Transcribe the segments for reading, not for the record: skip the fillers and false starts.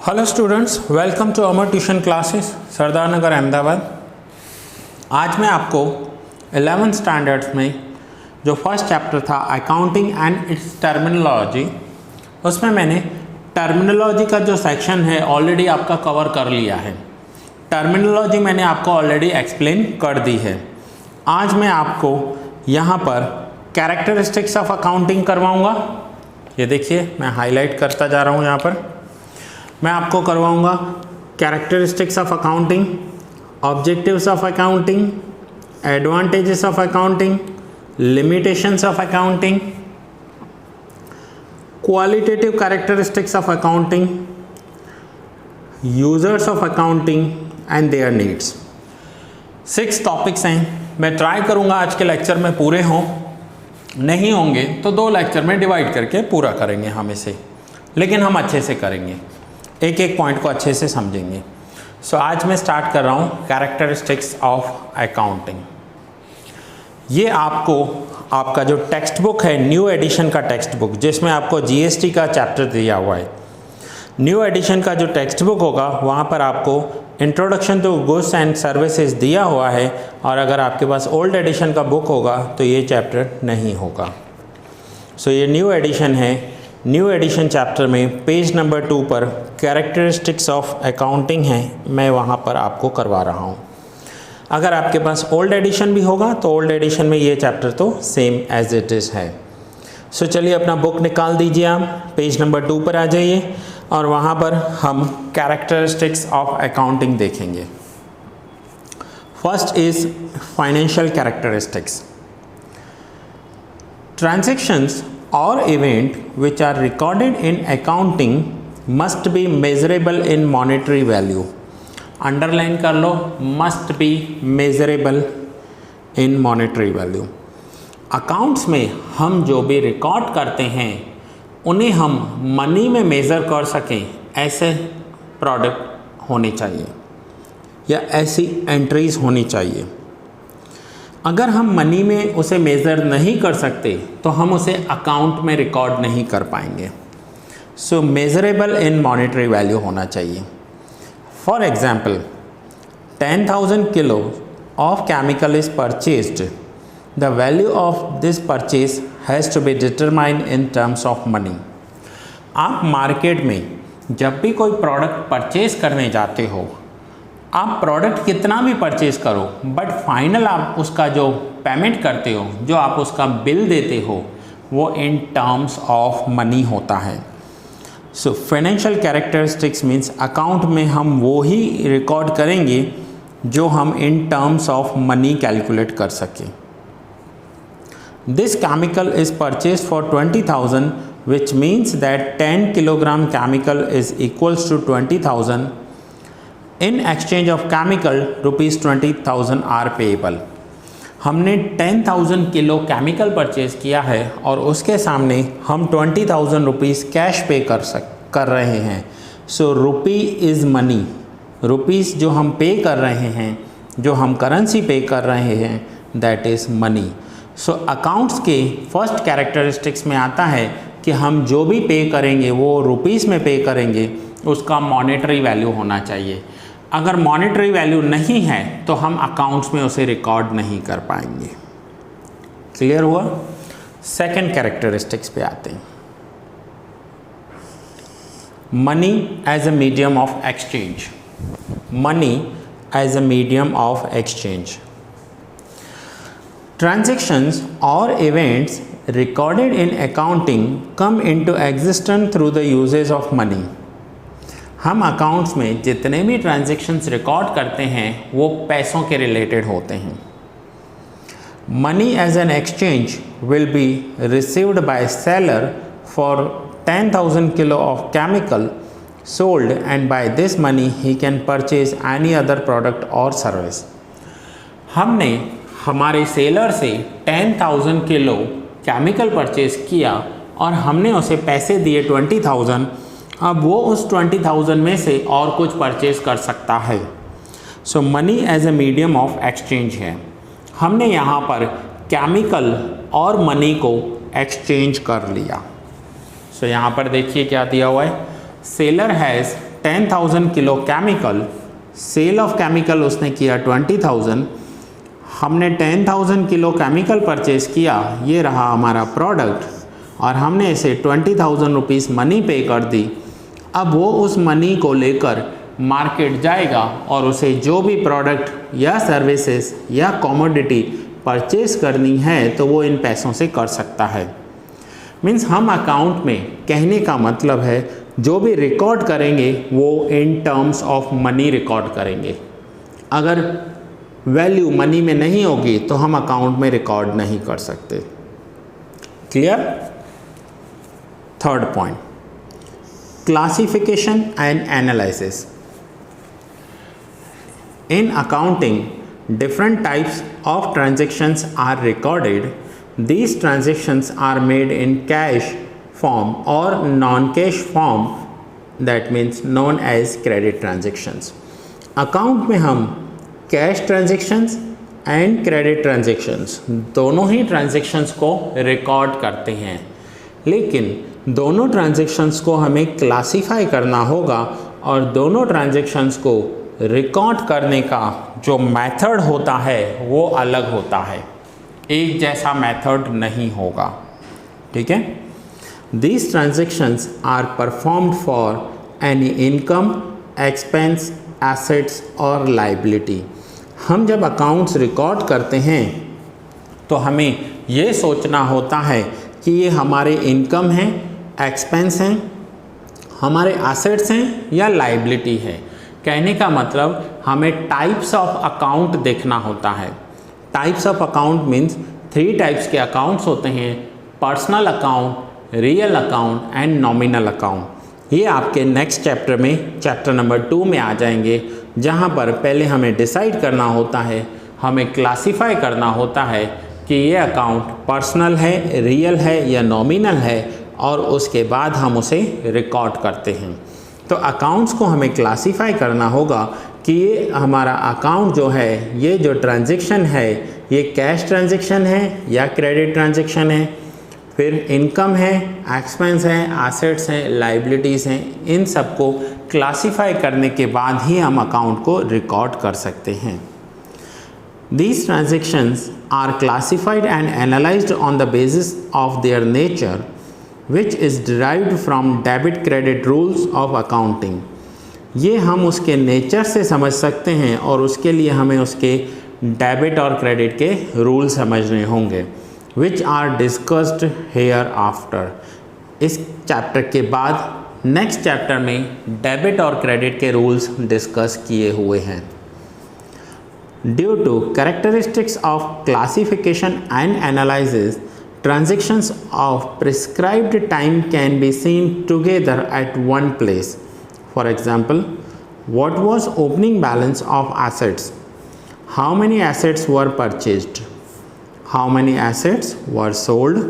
Hello students, welcome to Amar tuition classes Sardar Nagar Ahmedabad. आज मैं आपको 11th स्टैंडर्ड्स में जो फर्स्ट चैप्टर था अकाउंटिंग एंड इट्स टर्मिनोलॉजी, उसमें मैंने टर्मिनोलॉजी का जो सेक्शन है ऑलरेडी आपका कवर कर लिया है। टर्मिनोलॉजी मैंने आपको ऑलरेडी एक्सप्लेन कर दी है। आज मैं आपको यहाँ पर कैरेक्टरिस्टिक्स ऑफ अकाउंटिंग करवाऊँगा। ये देखिए, मैं हाईलाइट करता जा रहा हूँ। यहाँ पर मैं आपको करवाऊंगा characteristics of accounting, objectives of accounting, advantages of accounting, limitations of accounting, qualitative characteristics of accounting, users of accounting and there needs. 6 topics हैं। मैं ट्राई करूंगा आज के लेक्चर में पूरे हों, नहीं होंगे तो 2 लेक्चर में डिवाइड करके पूरा करेंगे हम इसे, लेकिन हम अच्छे से करेंगे, एक एक पॉइंट को अच्छे से समझेंगे। सो आज मैं स्टार्ट कर रहा हूँ कैरेक्टरिस्टिक्स ऑफ अकाउंटिंग। ये आपका जो टेक्स्ट बुक है, न्यू एडिशन का टेक्स्ट बुक, जिसमें आपको जीएसटी का चैप्टर दिया हुआ है। न्यू एडिशन का जो टेक्स्ट बुक होगा वहाँ पर आपको introduction to goods and services दिया हुआ है, और अगर आपके पास ओल्ड एडिशन का बुक होगा तो ये चैप्टर नहीं होगा। सो ये न्यू एडिशन है। न्यू एडिशन चैप्टर में पेज नंबर 2 पर कैरेक्टरिस्टिक्स ऑफ अकाउंटिंग है, मैं वहाँ पर आपको करवा रहा हूँ। अगर आपके पास ओल्ड एडिशन भी होगा तो ओल्ड एडिशन में ये चैप्टर तो सेम एज इट इज़ है। सो चलिए अपना बुक निकाल दीजिए, आप पेज नंबर 2 पर आ जाइए और वहाँ पर हम कैरेक्टरिस्टिक्स ऑफ अकाउंटिंग देखेंगे। First is financial characteristics. Transactions or event which are recorded in accounting must be measurable in monetary value. Underline कर लो, must be measurable in monetary value. Accounts में हम जो भी रिकॉर्ड करते हैं उन्हें हम मनी में मेज़र कर सकें, ऐसे प्रोडक्ट होने चाहिए या ऐसी एंट्रीज होनी चाहिए। अगर हम मनी में उसे मेज़र नहीं कर सकते तो हम उसे अकाउंट में रिकॉर्ड नहीं कर पाएंगे। So measurable in monetary value होना चाहिए। For example 10,000 kilo of chemical is purchased, the value of this purchase has to be determined in terms of money. आप मार्केट में जब भी कोई प्रोडक्ट परचेज करने जाते हो, आप प्रोडक्ट कितना भी परचेज़ करो, बट फाइनल आप उसका जो पेमेंट करते हो, जो आप उसका बिल देते हो, वो इन टर्म्स ऑफ मनी होता है। So financial characteristics means account में हम वो ही रिकॉर्ड करेंगे जो हम in terms of money calculate कर सकें। This chemical is purchase for 20,000 which means that 10 kilogram chemical is equals to 20,000। In exchange of chemical ₹20,000 are payable. हमने 10,000 किलो केमिकल परचेज किया है और उसके सामने हम 20,000 रुपीज़ कैश पे कर रहे हैं। सो रुपी इज़ मनी। रुपीज़ जो हम पे कर रहे हैं, जो हम करेंसी पे कर रहे हैं, that is money. So accounts के फर्स्ट कैरेक्टरिस्टिक्स में आता है कि हम जो भी पे करेंगे वो रुपीज़ में पे करेंगे, उसका मॉनेटरी वैल्यू होना चाहिए। अगर मॉनेटरी वैल्यू नहीं है तो हम अकाउंट्स में उसे रिकॉर्ड नहीं कर पाएंगे। क्लियर हुआ? सेकंड कैरेक्टरिस्टिक्स पे आते हैं। Money as a medium of exchange. Money as a medium of exchange. Transactions और events recorded in accounting come into existence through the uses of money. हम अकाउंट्स में जितने भी ट्रांजैक्शंस रिकॉर्ड करते हैं वो पैसों के रिलेटेड होते हैं। Money as an exchange will be received by seller for 10,000 kilo of chemical sold and by this money he can purchase any other product और सर्विस। हमने हमारे सेलर से 10,000 किलो केमिकल परचेज किया और हमने उसे पैसे दिए 20,000। अब वो उस 20,000 में से और कुछ परचेज कर सकता है। So money as a medium of exchange है। हमने यहाँ पर केमिकल और मनी को एक्सचेंज कर लिया। सो यहाँ पर देखिए क्या दिया हुआ है, seller has 10,000 kilo chemical, sale of chemical उसने किया 20,000, हमने 10,000 किलो केमिकल परचेज़ किया, ये रहा हमारा प्रोडक्ट, और हमने इसे 20,000 रुपीज़ मनी पे कर दी। अब वो उस मनी को लेकर मार्केट जाएगा और उसे जो भी प्रोडक्ट या सर्विसेज या कमोडिटी परचेज़ करनी है तो वो इन पैसों से कर सकता है। मीन्स हम अकाउंट में, कहने का मतलब है, जो भी रिकॉर्ड करेंगे वो इन टर्म्स ऑफ मनी रिकॉर्ड करेंगे। अगर वैल्यू मनी में नहीं होगी तो हम अकाउंट में रिकॉर्ड नहीं कर सकते। Clear? Third point, classification and analysis. In accounting, different types of transactions are recorded. These transactions are made in cash form or non-cash form, that means known as credit transactions. Account में हम cash transactions and credit transactions दोनों ही transactions को record करते हैं, लेकिन दोनों transactions को हमें क्लासीफाई करना होगा और दोनों ट्रांजेक्शन्स को रिकॉर्ड करने का जो मेथड होता है वो अलग होता है, एक जैसा मेथड नहीं होगा। ठीक है? These transactions are performed for any income, expense, assets और liability। हम जब अकाउंट्स रिकॉर्ड करते हैं तो हमें ये सोचना होता है कि ये हमारे इनकम हैं, एक्सपेंस हैं, हमारे एसेट्स हैं या लाइबिलिटी है। कहने का मतलब हमें टाइप्स ऑफ अकाउंट देखना होता है। Types of account means 3 types के अकाउंट्स होते हैं, personal account, real account and nominal account. ये आपके नेक्स्ट चैप्टर में, चैप्टर नंबर 2 में आ जाएंगे, जहाँ पर पहले हमें डिसाइड करना होता है, हमें क्लासीफाई करना होता है कि ये अकाउंट पर्सनल है, रियल है या नॉमिनल है, और उसके बाद हम उसे रिकॉर्ड करते हैं। तो अकाउंट्स को हमें क्लासीफाई करना होगा कि ये हमारा अकाउंट जो है, ये जो ट्रांजैक्शन है, ये कैश ट्रांजैक्शन है या क्रेडिट ट्रांजैक्शन है, फिर इनकम है, एक्सपेंस है, एसेट्स हैं, लाइबिलिटीज़ हैं। इन सबको क्लासीफाई करने के बाद ही हम अकाउंट को रिकॉर्ड कर सकते हैं। These transactions are classified and analyzed on the basis of their nature, which is derived from debit credit rules of accounting. ये हम उसके नेचर से समझ सकते हैं और उसके लिए हमें उसके डेबिट और क्रेडिट के रूल समझने होंगे, which are discussed here after. इस चैप्टर के बाद नेक्स्ट चैप्टर में डेबिट और क्रेडिट के रूल्स डिस्कस किए हुए हैं। Due to characteristics of classification and analysis, transactions of prescribed time can be seen together at one place. For example, what was opening balance of assets? How many assets were purchased? How many assets were sold?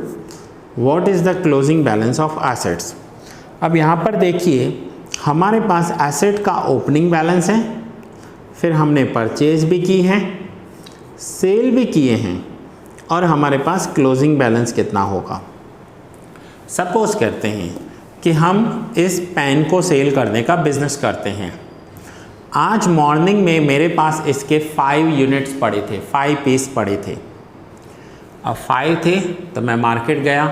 What is the closing balance of assets? अब यहाँ पर देखिए, हमारे पास asset का opening balance है, फिर हमने purchase भी की है, सेल भी किए हैं, और हमारे पास क्लोजिंग बैलेंस कितना होगा। सपोज करते हैं कि हम इस पेन को सेल करने का बिजनेस करते हैं। आज मॉर्निंग में मेरे पास इसके 5 यूनिट्स पड़े थे, 5 पीस पड़े थे। अब 5 थे तो मैं मार्केट गया,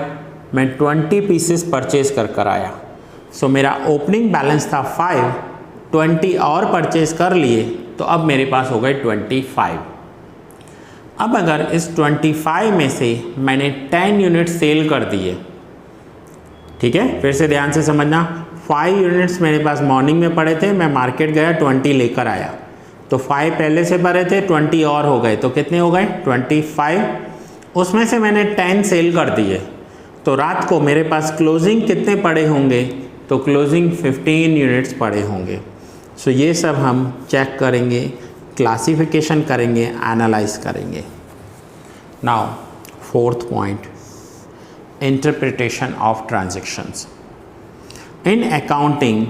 मैं 20 पीसेस परचेज कर आया। सो मेरा ओपनिंग बैलेंस था 5, 20 और परचेज कर लिए तो अब मेरे पास हो गए 25। अब अगर इस 25 में से मैंने 10 यूनिट सेल कर दिए, ठीक है, फिर से ध्यान से समझना, 5 यूनिट्स मेरे पास मॉर्निंग में पड़े थे, मैं मार्केट गया 20 लेकर आया, तो 5 पहले से भरे थे, 20 और हो गए, तो कितने हो गए 25। उसमें से मैंने 10 सेल कर दिए, तो रात को मेरे पास क्लोजिंग कितने पड़े होंगे, तो क्लोजिंग 15 यूनिट्स पड़े होंगे। सो ये सब हम चेक करेंगे, क्लासिफिकेशन करेंगे, एनालाइज करेंगे। Now fourth point, interpretation of transactions. In accounting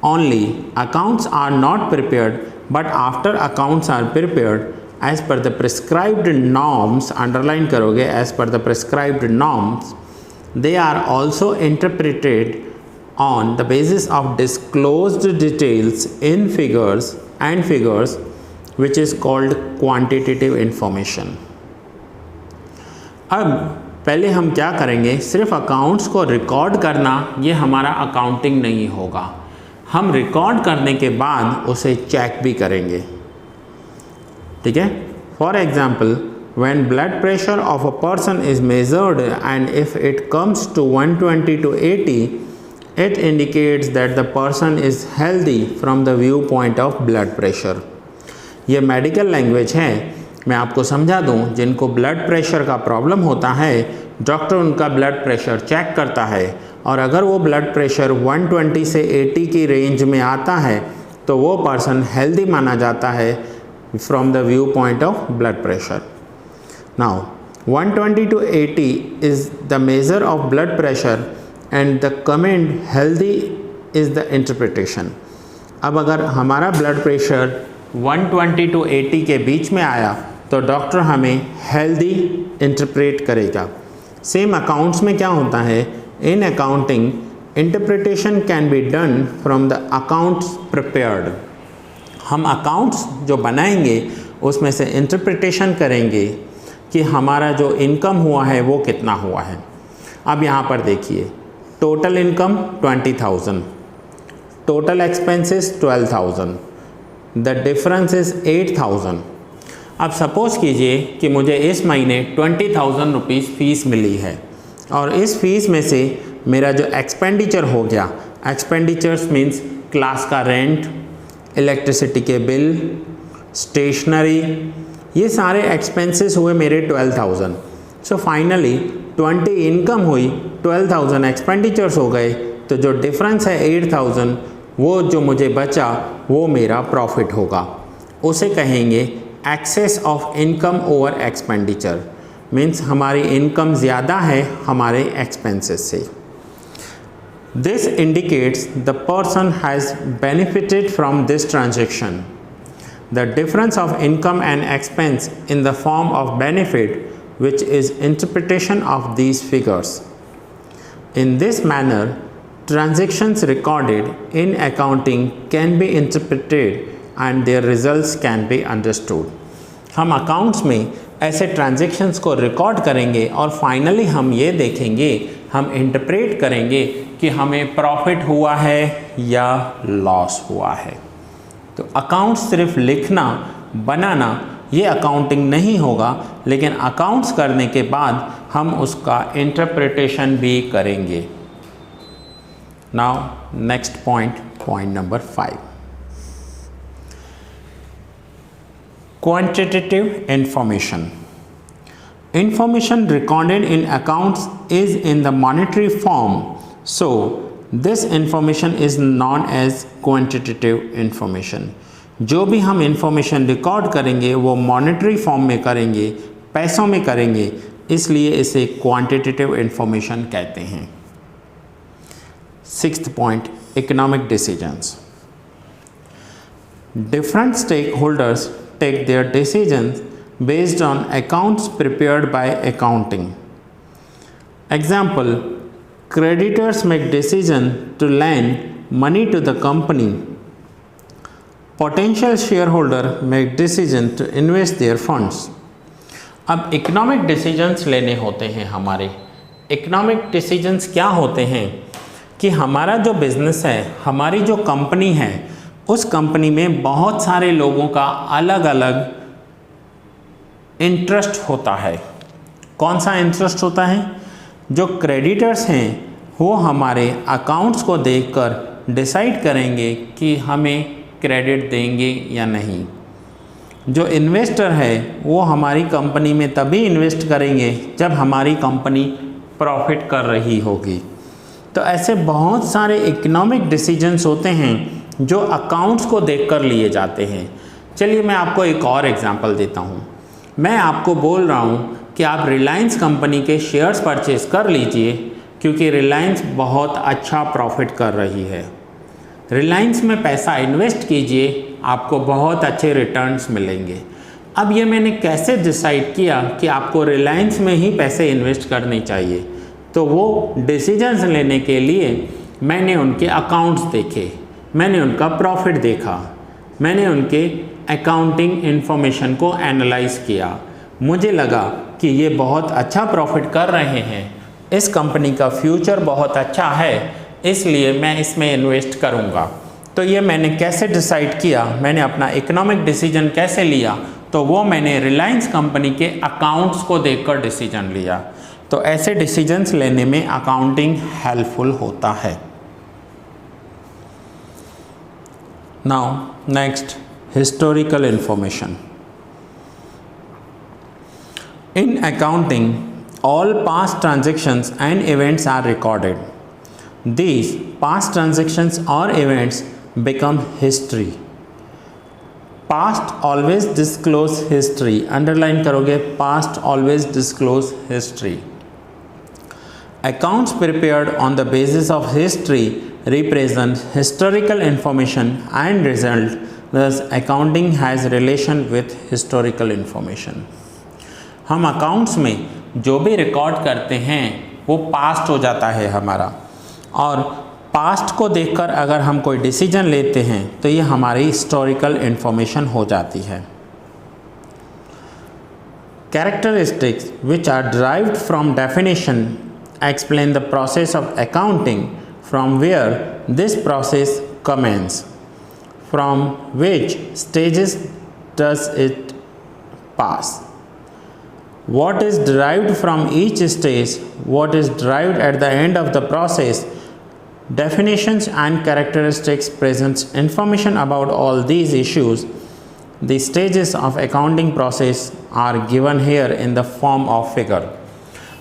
only accounts are not prepared, but after accounts are prepared as per the prescribed norms, underline करोगे, as per the prescribed norms, they are also interpreted on the basis of disclosed details in figures which is called quantitative information। अब पहले हम क्या करेंगे, सिर्फ accounts को record करना ये हमारा अकाउंटिंग नहीं होगा, हम रिकॉर्ड करने के बाद उसे चेक भी करेंगे, ठीक है। For example, when blood pressure of a person is measured and if it comes to 120 to 80, it indicates that the person is healthy from the viewpoint of blood pressure। ये medical language है, मैं आपको समझा दूं। जिनको blood pressure का problem होता है, डॉक्टर उनका ब्लड प्रेशर चेक करता है और अगर वो ब्लड प्रेशर 120 से 80 की रेंज में आता है तो वो पर्सन हेल्दी माना जाता है from the view point of blood pressure. Now 120 to 80 is the measure of blood pressure and the comment healthy is the interpretation। अब अगर हमारा ब्लड प्रेशर 120 to 80 के बीच में आया तो डॉक्टर हमें हेल्दी इंटरप्रेट करेगा। सेम अकाउंट्स में क्या होता है, in accounting interpretation can be done from the accounts prepared. हम अकाउंट्स जो बनाएंगे उसमें से इंटरप्रिटेशन करेंगे कि हमारा जो इनकम हुआ है वो कितना हुआ है। अब यहाँ पर देखिए, total income 20,000, total expenses 12,000, the difference is 8,000। अब सपोज़ कीजिए कि मुझे इस महीने 20,000 रुपीज़ फ़ीस मिली है और इस फीस में से मेरा जो एक्सपेंडिचर हो गया, एक्सपेंडिचर्स मीन्स क्लास का रेंट, इलेक्ट्रिसिटी के बिल, स्टेशनरी, ये सारे एक्सपेंसेस हुए मेरे 12,000। सो फाइनली 20 इनकम हुई, 12,000 एक्सपेंडिचर्स हो गए, तो जो डिफरेंस है 8,000 वो जो मुझे बचा वो मेरा प्रॉफिट होगा। उसे कहेंगे excess of income over expenditure, means हमारी इनकम ज़्यादा है हमारे एक्सपेंसेस से। This indicates the person has benefited from this transaction. The difference of income and expense in the form of benefit, which is interpretation of these figures. In this manner, transactions recorded in accounting can be interpreted and their results can be understood। हम accounts में ऐसे transactions को record करेंगे और finally हम ये देखेंगे, हम interpret करेंगे कि हमें profit हुआ है या loss हुआ है। तो अकाउंट्स सिर्फ लिखना बनाना ये अकाउंटिंग नहीं होगा, लेकिन अकाउंट्स करने के बाद हम उसका इंटरप्रिटेशन भी करेंगे। Now next point number 5, quantitative information. Information recorded in accounts is in the monetary form, so this information is known as quantitative information। जो भी हम इंफॉर्मेशन रिकॉर्ड करेंगे वो मॉनेटरी फॉर्म में करेंगे, पैसों में करेंगे, इसलिए इसे क्वांटिटेटिव इंफॉर्मेशन कहते हैं। 6th point, economic decisions. Different stakeholders take their decisions based on accounts prepared by accounting। Example, creditors make decision to lend money to the company, potential shareholder make decision to invest their funds। अब economic decisions लेने होते हैं हमारे। Economic decisions क्या होते हैं कि हमारा जो बिजनेस है, हमारी जो कंपनी है, उस कंपनी में बहुत सारे लोगों का अलग अलग इंटरेस्ट होता है। कौन सा इंटरेस्ट होता है? जो क्रेडिटर्स हैं वो हमारे अकाउंट्स को देखकर डिसाइड करेंगे कि हमें क्रेडिट देंगे या नहीं। जो इन्वेस्टर है वो हमारी कंपनी में तभी इन्वेस्ट करेंगे जब हमारी कंपनी प्रॉफिट कर रही होगी। तो ऐसे बहुत सारे इकोनॉमिक डिसीजंस होते हैं जो अकाउंट्स को देखकर लिए जाते हैं। चलिए मैं आपको एक और एग्जांपल देता हूँ। मैं आपको बोल रहा हूँ कि आप रिलायंस कंपनी के शेयर्स परचेज़ कर लीजिए क्योंकि रिलायंस बहुत अच्छा प्रॉफिट कर रही है। रिलायंस में पैसा इन्वेस्ट कीजिए, आपको बहुत अच्छे रिटर्न्स मिलेंगे। अब ये मैंने कैसे डिसाइड किया कि आपको रिलायंस में ही पैसे इन्वेस्ट करने चाहिए? तो वो डिसीजंस लेने के लिए मैंने उनके अकाउंट्स देखे, मैंने उनका प्रॉफिट देखा, मैंने उनके अकाउंटिंग इन्फॉर्मेशन को एनालाइज किया, मुझे लगा कि ये बहुत अच्छा प्रॉफिट कर रहे हैं, इस कंपनी का फ्यूचर बहुत अच्छा है, इसलिए मैं इसमें इन्वेस्ट करूँगा। तो ये मैंने कैसे डिसाइड किया, मैंने अपना इकोनॉमिक डिसीजन कैसे लिया, तो वो मैंने रिलायंस कंपनी के अकाउंट्स को देखकर डिसीजन लिया। तो ऐसे डिसीजंस लेने में अकाउंटिंग हेल्पफुल होता है। Now next, historical information. In accounting, all past transactions and events are recorded. These past transactions or events become history. Past always disclose history. Underline करोगे, past always disclose history. Accounts prepared on the basis of history represent historical information and result. Thus, accounting has relation with historical information. हम accounts में जो भी record करते हैं वो past हो जाता है हमारा, और पास्ट को देखकर अगर हम कोई डिसीजन लेते हैं तो ये हमारी हिस्टोरिकल इन्फॉर्मेशन हो जाती है। Characteristics which are derived from definition explain the process of accounting from where this process commences, from which stages does it pass, what is derived from each stage, what is derived at the end of the process. Definitions and characteristics presents information about all these issues. The stages of accounting process are given here in the form of figure.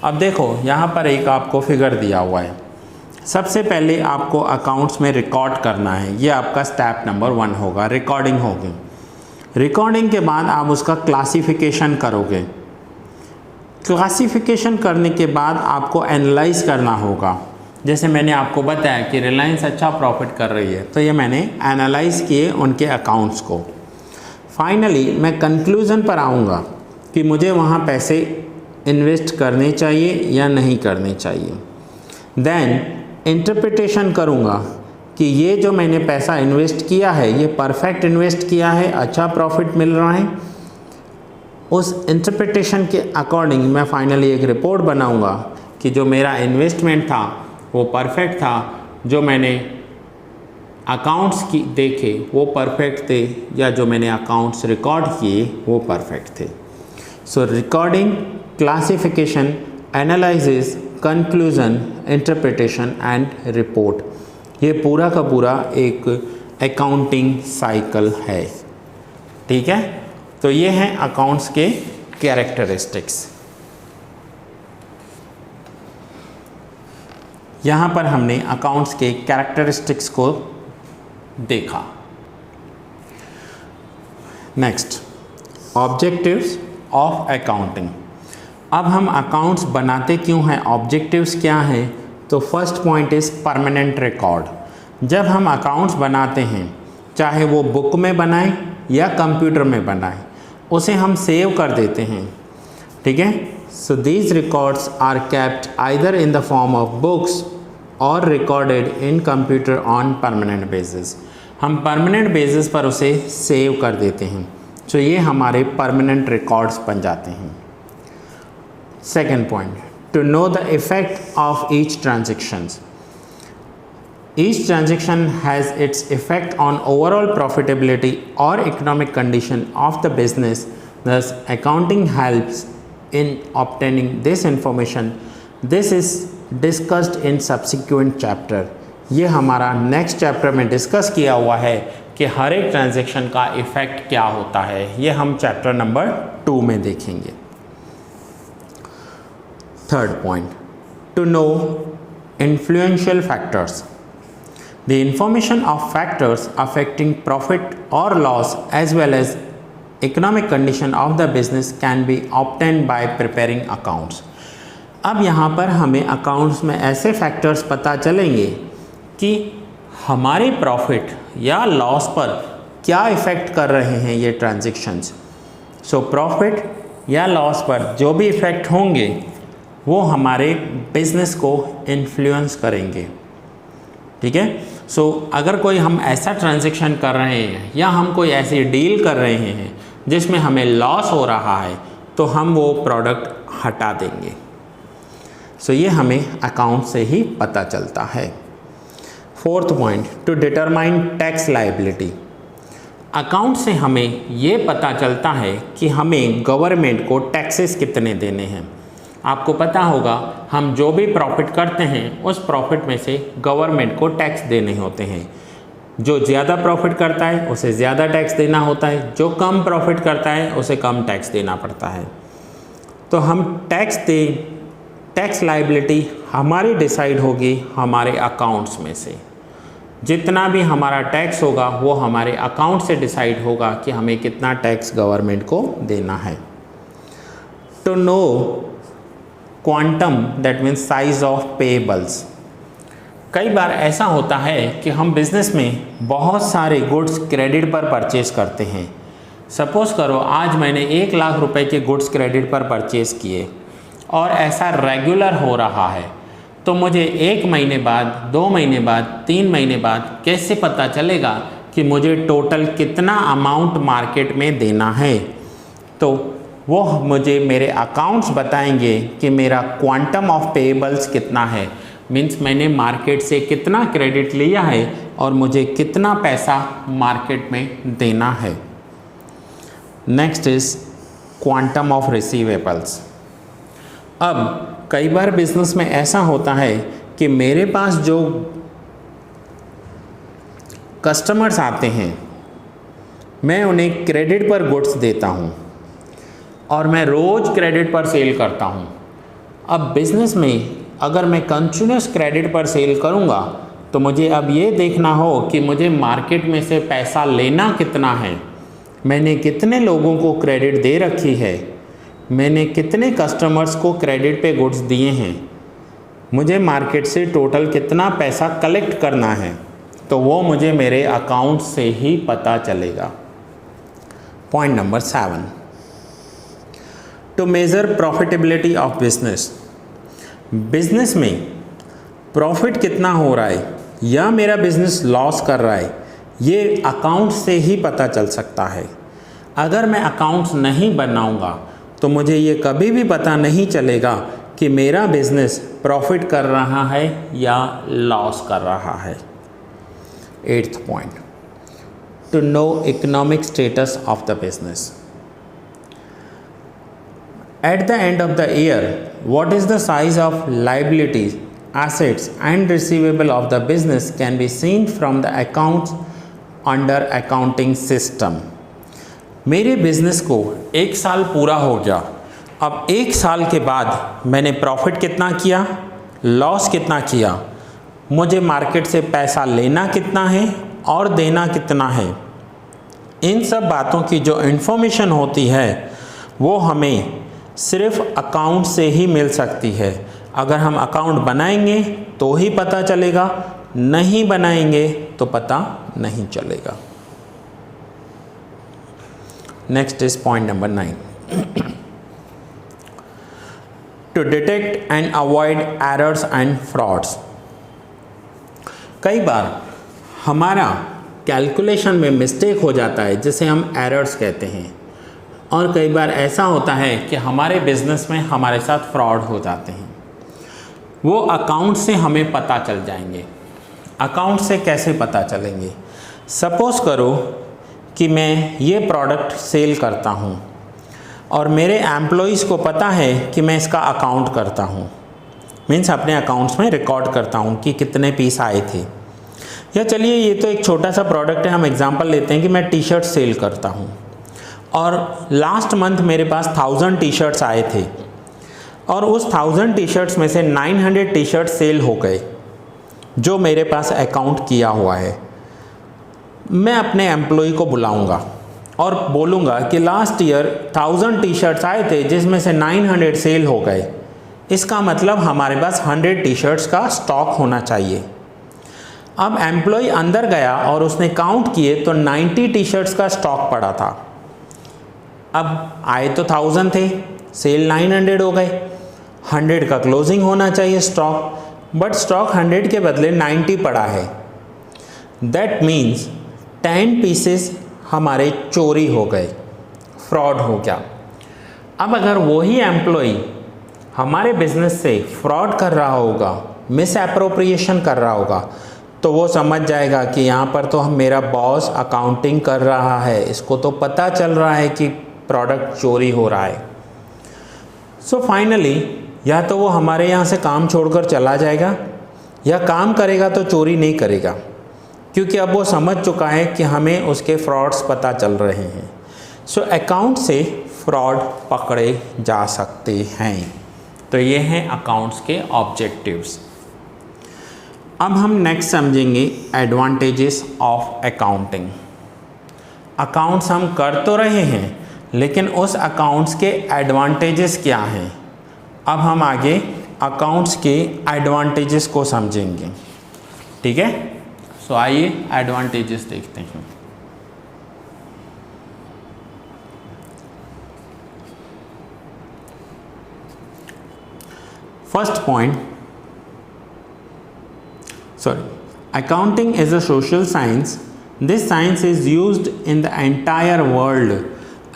अब देखो यहाँ पर एक आपको figure दिया हुआ है। सबसे पहले आपको अकाउंट्स में रिकॉर्ड करना है, ये आपका स्टेप नंबर 1 होगा, रिकॉर्डिंग होगी। रिकॉर्डिंग के बाद आप उसका क्लासिफिकेशन करोगे। क्लासिफिकेशन करने के बाद आपको एनालाइज करना होगा। जैसे मैंने आपको बताया कि रिलायंस अच्छा प्रॉफिट कर रही है, तो ये मैंने एनालाइज किए उनके अकाउंट्स को। फाइनली मैं कंक्लूज़न पर आऊँगा कि मुझे वहाँ पैसे इन्वेस्ट करने चाहिए या नहीं करने चाहिए। देन इंटरप्रिटेशन करूँगा कि ये जो मैंने पैसा इन्वेस्ट किया है ये परफेक्ट इन्वेस्ट किया है, अच्छा प्रॉफिट मिल रहा है। उस इंटरप्रिटेशन के अकॉर्डिंग मैं फाइनली एक रिपोर्ट बनाऊंगा कि जो मेरा इन्वेस्टमेंट था वो परफेक्ट था, जो मैंने अकाउंट्स की देखे वो परफेक्ट थे, या जो मैंने अकाउंट्स रिकॉर्ड किए वो परफेक्ट थे। So recording, classification, analysis, conclusion, interpretation and report, ये पूरा का पूरा एक अकाउंटिंग साइकिल है। ठीक है, तो ये हैं अकाउंट्स के कैरेक्टरिस्टिक्स। यहाँ पर हमने अकाउंट्स के कैरेक्टरिस्टिक्स को देखा। Next, objectives of accounting. अब हम अकाउंट्स बनाते क्यों हैं, ऑब्जेक्टिव्स क्या हैं? तो first point is permanent record. जब हम अकाउंट्स बनाते हैं, चाहे वो बुक में बनाएं या कंप्यूटर में बनाएं, उसे हम सेव कर देते हैं। ठीक है, so these records are kept either in the form of books और recorded in computer on permanent basis. हम परमानेंट बेसिस पर उसे सेव कर देते हैं, सो ये हमारे परमानेंट रिकॉर्ड्स बन जाते हैं। Second point, to know the effect of each transactions. Each transaction has its effect on overall profitability or economic condition of the business. Thus, accounting helps in obtaining this information. This is discussed in subsequent chapter. ये हमारा next chapter में discuss किया हुआ है कि हर एक transaction का effect क्या होता है। ये हम चैप्टर नंबर 2 में देखेंगे। Third point, to know influential factors. The information of factors affecting profit or loss as well as economic condition of the business can be obtained by preparing accounts. अब यहाँ पर हमें अकाउंट्स में ऐसे factors पता चलेंगे कि हमारे प्रॉफिट या लॉस पर क्या इफ़ेक्ट कर रहे हैं ये ट्रांजैक्शंस। सो प्रॉफिट या लॉस पर जो भी इफ़ेक्ट होंगे वो हमारे बिजनेस को इन्फ्लुएंस करेंगे। ठीक है। सो अगर कोई हम ऐसा ट्रांजैक्शन कर रहे हैं या हम कोई ऐसी डील कर रहे हैं जिसमें हमें लॉस हो रहा है तो हम वो प्रोडक्ट हटा देंगे। सो ये हमें अकाउंट से ही पता चलता है। Fourth point, to determine tax liability. Account से हमें ये पता चलता है कि हमें गवर्नमेंट को टैक्सेस कितने देने हैं। आपको पता होगा हम जो भी प्रॉफिट करते हैं उस प्रॉफिट में से गवर्नमेंट को टैक्स देने होते हैं। जो ज़्यादा प्रॉफिट करता है उसे ज़्यादा टैक्स देना होता है, जो कम प्रॉफिट करता है उसे कम टैक्स देना पड़ता है। तो हम टैक्स लायबिलिटी हमारी डिसाइड होगी हमारे अकाउंट्स में से। जितना भी हमारा टैक्स होगा वो हमारे अकाउंट से डिसाइड होगा कि हमें कितना टैक्स गवर्नमेंट को देना है। To know quantum, that means size of payables. कई बार ऐसा होता है कि हम बिज़नेस में बहुत सारे गुड्स क्रेडिट पर परचेज करते हैं। सपोज़ करो आज मैंने 1 लाख रुपए के गुड्स क्रेडिट पर परचेज़ किए और ऐसा रेगुलर हो रहा है, तो मुझे 1 महीने बाद, 2 महीने बाद, 3 महीने बाद कैसे पता चलेगा कि मुझे टोटल कितना अमाउंट मार्केट में देना है? तो वो मुझे मेरे अकाउंट्स बताएंगे कि मेरा क्वांटम ऑफ पेएबल्स कितना है, मीन्स मैंने मार्केट से कितना क्रेडिट लिया है और मुझे कितना पैसा मार्केट में देना है। Next is quantum of receivables. अब कई बार बिजनेस में ऐसा होता है कि मेरे पास जो कस्टमर्स आते हैं मैं उन्हें क्रेडिट पर गुड्स देता हूँ और मैं रोज़ क्रेडिट पर सेल करता हूँ। अब बिज़नेस में अगर मैं कंटिन्यूस क्रेडिट पर सेल करूँगा तो मुझे अब ये देखना हो कि मुझे मार्केट में से पैसा लेना कितना है, मैंने कितने लोगों को क्रेडिट दे रखी है, मैंने कितने कस्टमर्स को क्रेडिट पे गुड्स दिए हैं, मुझे मार्केट से टोटल कितना पैसा कलेक्ट करना है, तो वो मुझे मेरे अकाउंट से ही पता चलेगा। Point number 7, to measure profitability of business. Business में प्रॉफिट कितना हो रहा है या मेरा बिजनेस लॉस कर रहा है, ये अकाउंट से ही पता चल सकता है। अगर मैं अकाउंट्स नहीं बनाऊंगा तो मुझे ये कभी भी पता नहीं चलेगा कि मेरा बिजनेस प्रॉफिट कर रहा है या लॉस कर रहा है। 8th point, to know economic status of the business. At the end of the year, what is the size of liabilities, assets and receivable of the business can be seen from the accounts under accounting system. मेरे business को 1 साल पूरा हो गया। अब 1 साल के बाद मैंने प्रॉफिट कितना किया, लॉस कितना किया, मुझे मार्केट से पैसा लेना कितना है और देना कितना है, इन सब बातों की जो इन्फॉर्मेशन होती है वो हमें सिर्फ अकाउंट से ही मिल सकती है। अगर हम अकाउंट बनाएंगे तो ही पता चलेगा, नहीं बनाएंगे तो पता नहीं चलेगा। Next is point number 9, to detect and avoid errors and frauds. कई बार हमारा कैलकुलेशन में मिस्टेक हो जाता है जिसे हम एरर्स कहते हैं, और कई बार ऐसा होता है कि हमारे बिजनेस में हमारे साथ फ्रॉड हो जाते हैं। वो अकाउंट से हमें पता चल जाएंगे। अकाउंट से कैसे पता चलेंगे? सपोज़ करो कि मैं ये प्रोडक्ट सेल करता हूँ और मेरे एम्प्लॉइज़ को पता है कि मैं इसका अकाउंट करता हूँ, मीन्स अपने अकाउंट्स में रिकॉर्ड करता हूँ कि कितने पीस आए थे। या चलिए ये तो एक छोटा सा प्रोडक्ट है, हम एग्जांपल लेते हैं कि मैं टी शर्ट सेल करता हूँ और लास्ट मंथ मेरे पास 1000 टी शर्ट्स आए थे और उस 1000 टी शर्ट्स में से 900 टी शर्ट सेल हो गए जो मेरे पास अकाउंट किया हुआ है। मैं अपने एम्प्लॉय को बुलाऊंगा और बोलूँगा कि लास्ट ईयर 1000 टी शर्ट्स आए थे जिसमें से 900 सेल हो गए, इसका मतलब हमारे पास 100 टी शर्ट्स का स्टॉक होना चाहिए। अब एम्प्लॉय अंदर गया और उसने काउंट किए तो 90 टी शर्ट्स का स्टॉक पड़ा था। अब आए तो 1000 थे, सेल 900 हो गए, 100 का क्लोजिंग होना चाहिए स्टॉक, बट स्टॉक 100 के बदले 90 पड़ा है। दैट मीन्स 10 पीसेस हमारे चोरी हो गए, फ्रॉड हो गया। अब अगर वही एम्प्लॉई हमारे बिजनेस से फ्रॉड कर रहा होगा, मिस एप्रोप्रिएशन कर रहा होगा, तो वो समझ जाएगा कि यहाँ पर तो मेरा बॉस अकाउंटिंग कर रहा है, इसको तो पता चल रहा है कि प्रोडक्ट चोरी हो रहा है। सो फाइनली या तो वो हमारे यहाँ से काम छोड़कर चला जाएगा या काम करेगा तो चोरी नहीं करेगा, क्योंकि अब वो समझ चुका है कि हमें उसके फ्रॉड्स पता चल रहे हैं। सो अकाउंट से फ्रॉड पकड़े जा सकते हैं। तो ये हैं अकाउंट्स के ऑब्जेक्टिव्स। अब हम नेक्स्ट समझेंगे एडवांटेजेस ऑफ अकाउंटिंग। अकाउंट्स हम कर तो रहे हैं, लेकिन उस अकाउंट्स के एडवांटेजेस क्या हैं। अब हम आगे अकाउंट्स के एडवांटेजेस को समझेंगे, ठीक है। सो आइए एडवांटेजेस देखते हैं। First point, accounting is a social science. This science is used in the entire world.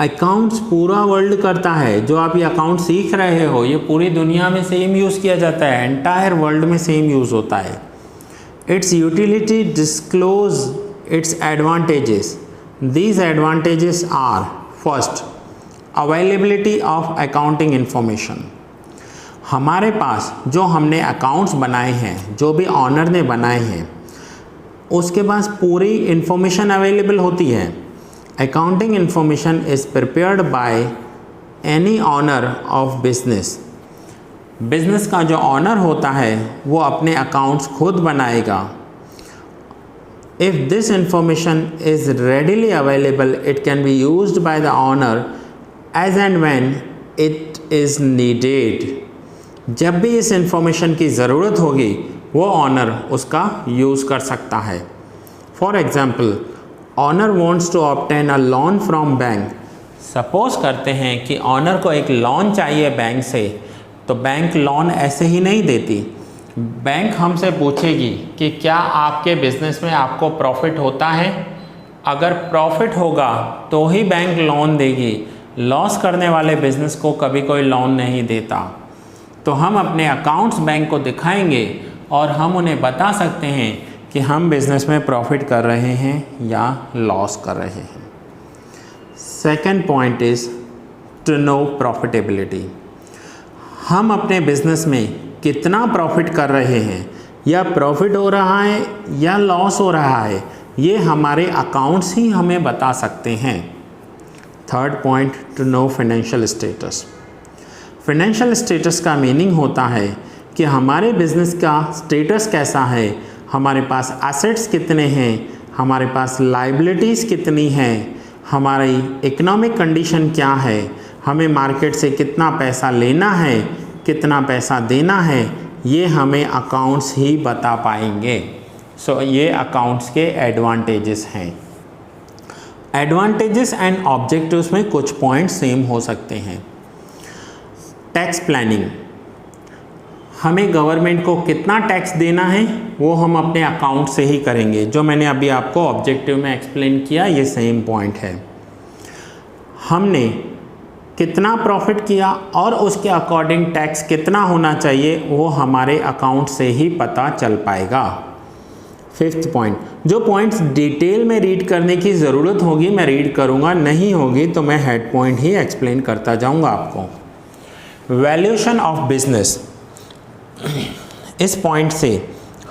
Accounts पूरा वर्ल्ड करता है। जो आप ये अकाउंट सीख रहे हो, ये पूरी दुनिया में सेम यूज़ किया जाता है, एंटायर वर्ल्ड में सेम यूज़ होता है। Its utility disclose its advantages. These advantages are, first, availability of accounting information. हमारे पास जो हमने अकाउंट्स बनाए हैं, जो भी ऑनर ने बनाए हैं, उसके पास पूरी इंफॉर्मेशन अवेलेबल होती है। Accounting information is prepared by any owner of business. Business का जो ऑनर होता है वो अपने अकाउंट्स खुद बनाएगा। If this information is readily available, it can be used by the owner as and when it is needed. जब भी इस इंफॉर्मेशन की ज़रूरत होगी वो ऑनर उसका यूज़ कर सकता है। For example, owner wants to obtain a loan from bank. Suppose करते हैं कि ऑनर को एक लोन चाहिए बैंक से, तो बैंक लोन ऐसे ही नहीं देती। बैंक हमसे पूछेगी कि क्या आपके बिज़नेस में आपको प्रॉफिट होता है। अगर प्रॉफिट होगा तो ही बैंक लोन देगी। लॉस करने वाले बिज़नेस को कभी कोई लोन नहीं देता। तो हम अपने अकाउंट्स बैंक को दिखाएंगे और हम उन्हें बता सकते हैं कि हम बिज़नेस में प्रॉफिट कर रहे हैं या लॉस कर रहे हैं। Second point is to know profitability. हम अपने बिज़नेस में कितना प्रॉफिट कर रहे हैं, या प्रॉफिट हो रहा है या लॉस हो रहा है, ये हमारे अकाउंट्स ही हमें बता सकते हैं। Third point, to know financial status. Financial status का मीनिंग होता है कि हमारे बिज़नेस का स्टेटस कैसा है, हमारे पास एसेट्स कितने हैं, हमारे पास लायबिलिटीज़ कितनी हैं, हमारी इकोनॉमिक कंडीशन क्या है, हमें मार्केट से कितना पैसा लेना है, कितना पैसा देना है, ये हमें अकाउंट्स ही बता पाएंगे। सो ये अकाउंट्स के एडवांटेजेस हैं। एडवांटेजेस एंड ऑब्जेक्टिव्स में कुछ पॉइंट सेम हो सकते हैं। टैक्स प्लानिंग, हमें गवर्नमेंट को कितना टैक्स देना है वो हम अपने अकाउंट से ही करेंगे। जो मैंने अभी आपको ऑब्जेक्टिव में एक्सप्लेन किया, ये सेम पॉइंट है। हमने कितना प्रॉफिट किया और उसके अकॉर्डिंग टैक्स कितना होना चाहिए वो हमारे अकाउंट से ही पता चल पाएगा। फिफ्थ पॉइंट, जो पॉइंट्स डिटेल में रीड करने की ज़रूरत होगी मैं रीड करूँगा, नहीं होगी तो मैं हेड पॉइंट ही एक्सप्लेन करता जाऊँगा आपको। वैल्यूएशन ऑफ बिजनेस, इस पॉइंट से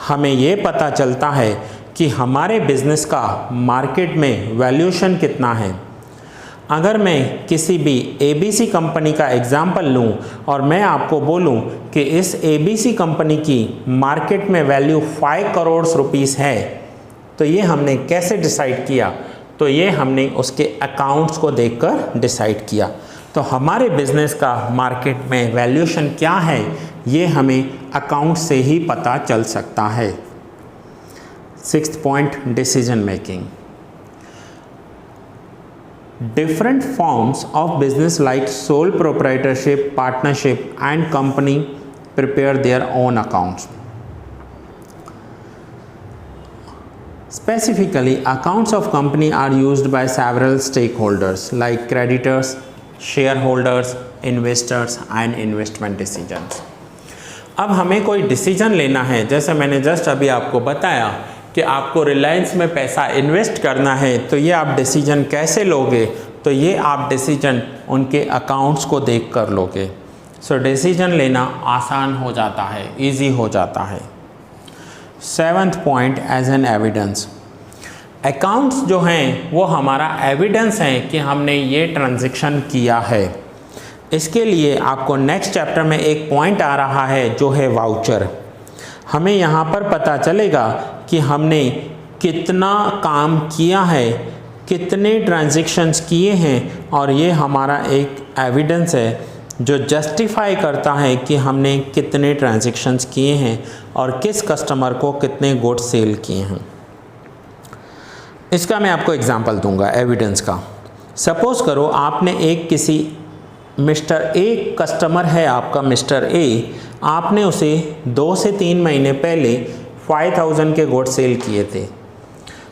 हमें ये पता चलता है कि हमारे बिज़नेस का मार्केट में वैल्यूएशन कितना है। अगर मैं किसी भी ABC कंपनी का एग्जाम्पल लूँ और मैं आपको बोलूँ कि इस ABC कंपनी की मार्केट में वैल्यू 5 करोड़ रुपीस है, तो ये हमने कैसे डिसाइड किया? तो ये हमने उसके अकाउंट्स को देखकर डिसाइड किया। तो हमारे बिज़नेस का मार्केट में वैल्यूएशन क्या है ये हमें अकाउंट से ही पता चल सकता है। Sixth point, decision making. Different forms of business like sole proprietorship, partnership and company prepare their own accounts. Specifically, accounts of company are used by several stakeholders like creditors, shareholders, investors and investment decisions. अब हमें कोई decision लेना है, जैसे मैंने just अभी आपको बताया कि आपको रिलायंस में पैसा इन्वेस्ट करना है, तो ये आप डिसीजन कैसे लोगे? तो ये आप डिसीजन उनके अकाउंट्स को देख कर लोगे। सो डिसीजन लेना आसान हो जाता है, इजी हो जाता है। 7th point, as an evidence. Accounts जो हैं वो हमारा एविडेंस है कि हमने ये ट्रांजैक्शन किया है। इसके लिए आपको नेक्स्ट चैप्टर में एक पॉइंट आ रहा है जो है वाउचर। हमें यहाँ पर पता चलेगा कि हमने कितना काम किया है, कितने ट्रांजैक्शंस किए हैं, और ये हमारा एक एविडेंस है जो जस्टिफाई करता है कि हमने कितने ट्रांजैक्शंस किए हैं और किस कस्टमर को कितने गुड्स सेल किए हैं। इसका मैं आपको एग्जांपल दूंगा एविडेंस का। सपोज़ करो आपने एक किसी मिस्टर ए कस्टमर है आपका मिस्टर ए, आपने उसे 2 से 3 महीने पहले 5000 के गुड्स सेल किए थे।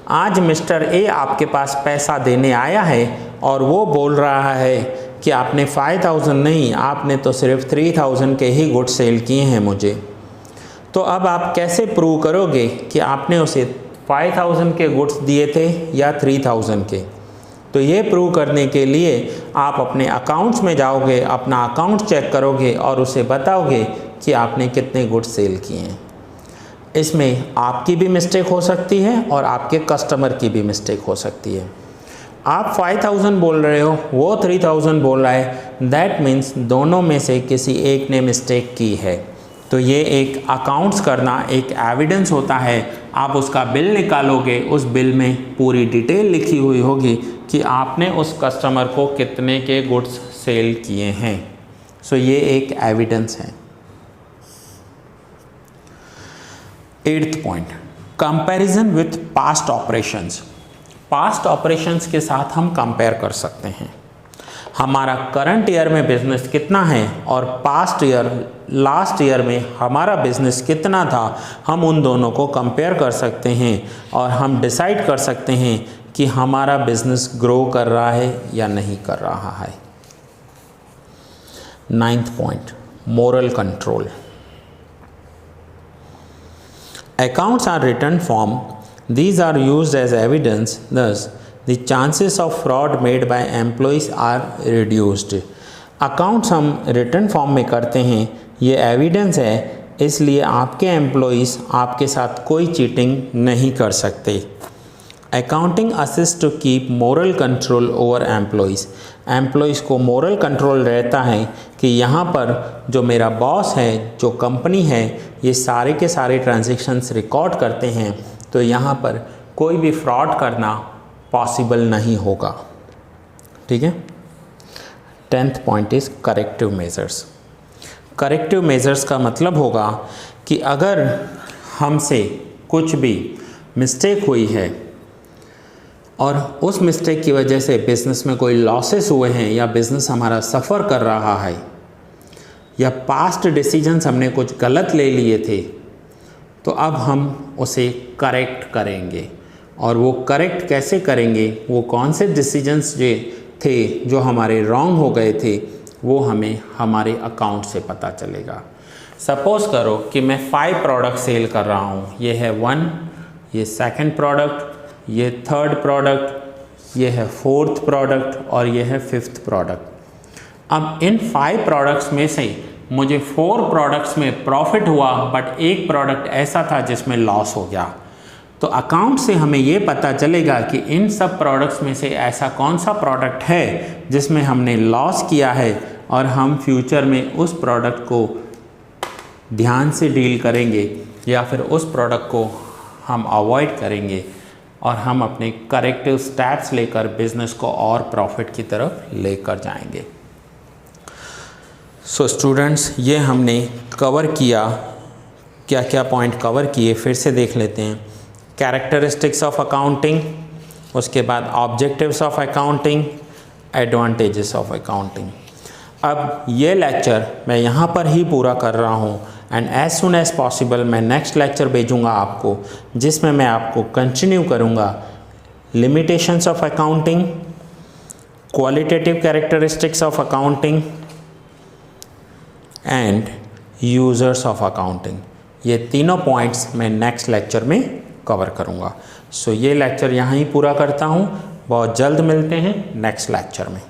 आज मिस्टर ए आपके पास पैसा देने आया है और वो बोल रहा है कि आपने 5000 नहीं, आपने तो सिर्फ 3000 के ही गुड्स सेल किए हैं मुझे। तो अब आप कैसे प्रूव करोगे कि आपने उसे 5000 के गुड्स दिए थे या 3000 के? तो ये प्रूव करने के लिए आप अपने अकाउंट्स में जाओगे, अपना अकाउंट चेक करोगे और उसे बताओगे कि आपने कितने गुड्स सेल किए हैं। इसमें आपकी भी मिस्टेक हो सकती है और आपके कस्टमर की भी मिस्टेक हो सकती है। आप 5000 बोल रहे हो, वो 3000 बोल रहा है, दैट मीन्स दोनों में से किसी एक ने मिस्टेक की है। तो ये एक अकाउंट्स करना एक एविडेंस होता है। आप उसका बिल निकालोगे, उस बिल में पूरी डिटेल लिखी हुई होगी कि आपने उस कस्टमर को कितने के गुड्स सेल किए हैं। सो ये एक एविडेंस है। 8th point, comparison with past operations. Past operations के साथ हम कंपेयर कर सकते हैं। हमारा करंट ईयर में बिजनेस कितना है और पास्ट ईयर लास्ट ईयर में हमारा बिजनेस कितना था, हम उन दोनों को कंपेयर कर सकते हैं और हम डिसाइड कर सकते हैं कि हमारा बिजनेस ग्रो कर रहा है या नहीं कर रहा है। 9th point, moral control. Accounts are written form. These are used as evidence. Thus, the chances of fraud made by employees are reduced. Accounts हम written form में करते हैं, ये evidence है, इसलिए आपके employees आपके साथ कोई cheating नहीं कर सकते। Accounting assists to keep moral control over employees. Employees को मोरल कंट्रोल रहता है कि यहाँ पर जो मेरा बॉस है, जो कंपनी है, ये सारे के सारे ट्रांजैक्शंस रिकॉर्ड करते हैं, तो यहाँ पर कोई भी फ्रॉड करना पॉसिबल नहीं होगा। ठीक है। 10th point is corrective measures. Corrective measures का मतलब होगा कि अगर हमसे कुछ भी मिस्टेक हुई है और उस मिस्टेक की वजह से बिज़नेस में कोई लॉसेस हुए हैं या बिज़नेस हमारा सफ़र कर रहा है या पास्ट डिसीजंस हमने कुछ गलत ले लिए थे, तो अब हम उसे करेक्ट करेंगे। और वो करेक्ट कैसे करेंगे, वो कौन से डिसीजंस जो थे जो हमारे रॉन्ग हो गए थे, वो हमें हमारे अकाउंट से पता चलेगा। सपोज़ करो कि मैं 5 प्रोडक्ट सेल कर रहा हूँ। ये है 1, ये 2nd प्रोडक्ट, ये 3rd प्रोडक्ट, ये है 4th प्रोडक्ट और ये है 5th प्रोडक्ट। अब इन 5 प्रोडक्ट्स में से मुझे 4 प्रोडक्ट्स में प्रॉफिट हुआ, बट एक प्रोडक्ट ऐसा था जिसमें लॉस हो गया। तो अकाउंट से हमें ये पता चलेगा कि इन सब प्रोडक्ट्स में से ऐसा कौन सा प्रोडक्ट है जिसमें हमने लॉस किया है, और हम फ्यूचर में उस प्रोडक्ट को ध्यान से डील करेंगे या फिर उस प्रोडक्ट को हम अवॉइड करेंगे और हम अपने करेक्टिव स्टेप्स लेकर बिजनेस को और प्रॉफिट की तरफ लेकर जाएंगे। सो स्टूडेंट्स, ये हमने कवर किया, क्या क्या पॉइंट कवर किए फिर से देख लेते हैं। कैरेक्टरिस्टिक्स ऑफ अकाउंटिंग, उसके बाद objectives of accounting, advantages of accounting. अब ये लेक्चर मैं यहाँ पर ही पूरा कर रहा हूँ। And as soon as possible मैं नेक्स्ट लेक्चर भेजूँगा आपको, जिसमें मैं आपको कंटिन्यू करूँगा limitations of accounting, qualitative characteristics of accounting and users of accounting. ये तीनों पॉइंट्स मैं नेक्स्ट लेक्चर में कवर करूँगा। सो ये लेक्चर यहाँ ही पूरा करता हूँ। बहुत जल्द मिलते हैं नेक्स्ट लेक्चर में।